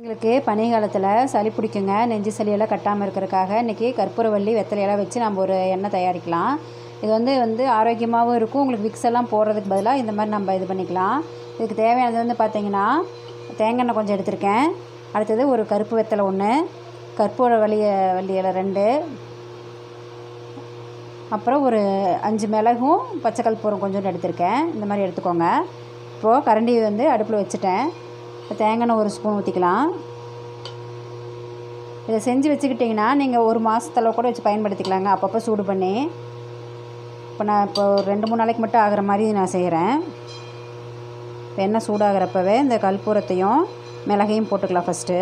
எங்களுக்கு பனிகாலத்தில் சளி பிடிக்குங்க, நெஞ்சு சளியெல்லாம் கட்டாமல் இருக்கிறதுக்காக இன்றைக்கி கற்பூரவள்ளி வெத்தலையெல்லாம் வச்சு நம்ம ஒரு எண்ணெய் தயாரிக்கலாம். இது வந்து ஆரோக்கியமாகவும் இருக்கும். உங்களுக்கு விக்ஸ் எல்லாம் போடுறதுக்கு பதிலாக இந்த மாதிரி நம்ம இது பண்ணிக்கலாம். இதுக்கு தேவையானது வந்து பார்த்திங்கன்னா தேங்காய் எண்ணெய் கொஞ்சம் எடுத்திருக்கேன். அடுத்தது ஒரு கருப்பு வெத்தலை 1, கற்பூரவள்ளி இலை 2, அப்புறம் ஒரு 5 மிளகும் பச்சை கற்பூரம் கொஞ்சோண்டு எடுத்திருக்கேன். இந்த மாதிரி எடுத்துக்கோங்க. இப்போது கரண்டி வந்து அடுப்பில் வச்சுட்டேன். இப்போ தேங்காய் எண்ணெய் 1 ஸ்பூன் ஊற்றிக்கலாம். இதை செஞ்சு வச்சுக்கிட்டிங்கன்னா நீங்கள் 1 மாதத்தளவு கூட வச்சு பயன்படுத்திக்கலாங்க, அப்பப்போ சூடு பண்ணி. இப்போ நான் ஒரு 2-3 நாளைக்கு மட்டும் ஆகிற மாதிரி நான் செய்கிறேன். இப்போ எண்ணெய் சூடாகிறப்பவே இந்த கற்பூரத்தையும் மிளகையும் போட்டுக்கலாம். ஃபஸ்ட்டு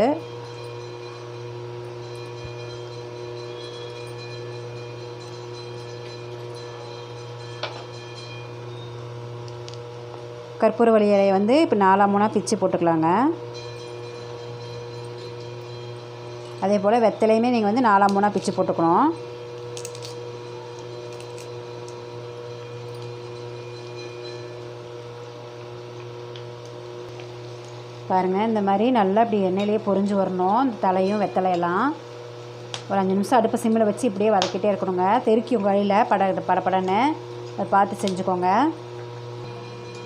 கற்பூரவள்ளி இலையை வந்து இப்போ 4 பிச்சு போட்டுக்கலாங்க. அதே போல் வெத்தலையுமே நீங்கள் வந்து 4 பிச்சு போட்டுக்கணும். பாருங்கள், இந்த மாதிரி நல்லா இப்படி எண்ணெயிலேயே பொரிஞ்சு வரணும். இந்த தலையும் வெத்தலையெல்லாம் ஒரு 5 நிமிஷம் அடுப்பு சிம்மில் வச்சு இப்படியே வதக்கிட்டே இருக்கணுங்க. தெறிக்கி உங்கள் வழியில் படப்படன்னு அதை பார்த்து செஞ்சுக்கோங்க.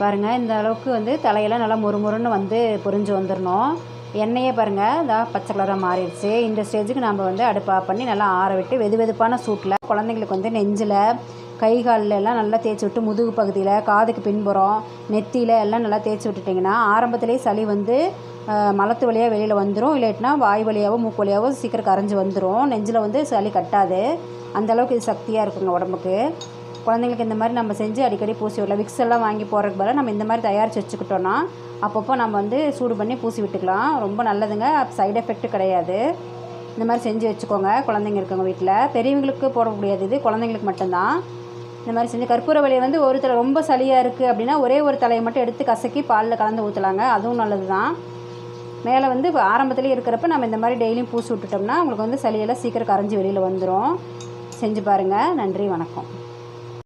பாருங்கள், இந்த அளவுக்கு வந்து தலையெல்லாம் நல்லா முறுமுறுன்னு வந்து பொரிஞ்சு வந்துடணும். எண்ணெயே பாருங்கள் இந்த பச்சை கலராக மாறிடுச்சு. இந்த ஸ்டேஜுக்கு நம்ம வந்து அடுப்பு ஆஃப் பண்ணி நல்லா ஆற விட்டு வெதுவெதுப்பான சூட்டில் குழந்தைங்களுக்கு வந்து நெஞ்சில், கை காலில் எல்லாம் நல்லா தேய்ச்சி விட்டு, முதுகு பகுதியில், காதுக்கு பின்புறம், நெத்தியில் எல்லாம் நல்லா தேய்ச்சி விட்டுட்டிங்கன்னா ஆரம்பத்துலேயே சளி வந்து மலத்து வழியாக வெளியில் வந்துடும். இல்லாட்டினா வாய் வழியாகவோ மூக்கு வழியாகவோ சீக்கிரம் கரைஞ்சி வந்துடும். நெஞ்சில் வந்து சளி கட்டாது. அந்தளவுக்கு இது சக்தியாக இருக்குங்க உடம்புக்கு. குழந்தைங்களுக்கு இந்த மாதிரி நம்ம செஞ்சு அடிக்கடி பூசி விடலாம். விக்ஸ் எல்லாம் வாங்கி போடுறதுக்கு பதிலாக நம்ம இந்த மாதிரி தயாரித்து வச்சுக்கிட்டோன்னா அப்பப்போ நம்ம வந்து சூடு பண்ணி பூசி விட்டுக்கலாம். ரொம்ப நல்லதுங்க, சைடு எஃபெக்ட்டு கிடையாது. இந்த மாதிரி செஞ்சு வச்சுக்கோங்க. குழந்தைங்க இருக்கவங்க வீட்டில் பெரியவங்களுக்கு போட முடியாது, இது குழந்தைங்களுக்கு மட்டும்தான். இந்த மாதிரி செஞ்சு கற்பூரவள்ளியை வந்து ஒரு தலை ரொம்ப சளியாக இருக்குது அப்படின்னா ஒரே ஒரு தலையை மட்டும் எடுத்து கசக்கி பாலில் கலந்து ஊற்றலாங்க, அதுவும் நல்லது தான். மேலே வந்து இப்போ ஆரம்பத்துலேயே இருக்கிறப்ப நம்ம இந்த மாதிரி டெய்லியும் பூசி விட்டுட்டோம்னா உங்களுக்கு வந்து சளியெல்லாம் சீக்கிரம் கரைஞ்சி வெளியில் வந்துடும். செஞ்சு பாருங்கள். நன்றி, வணக்கம்.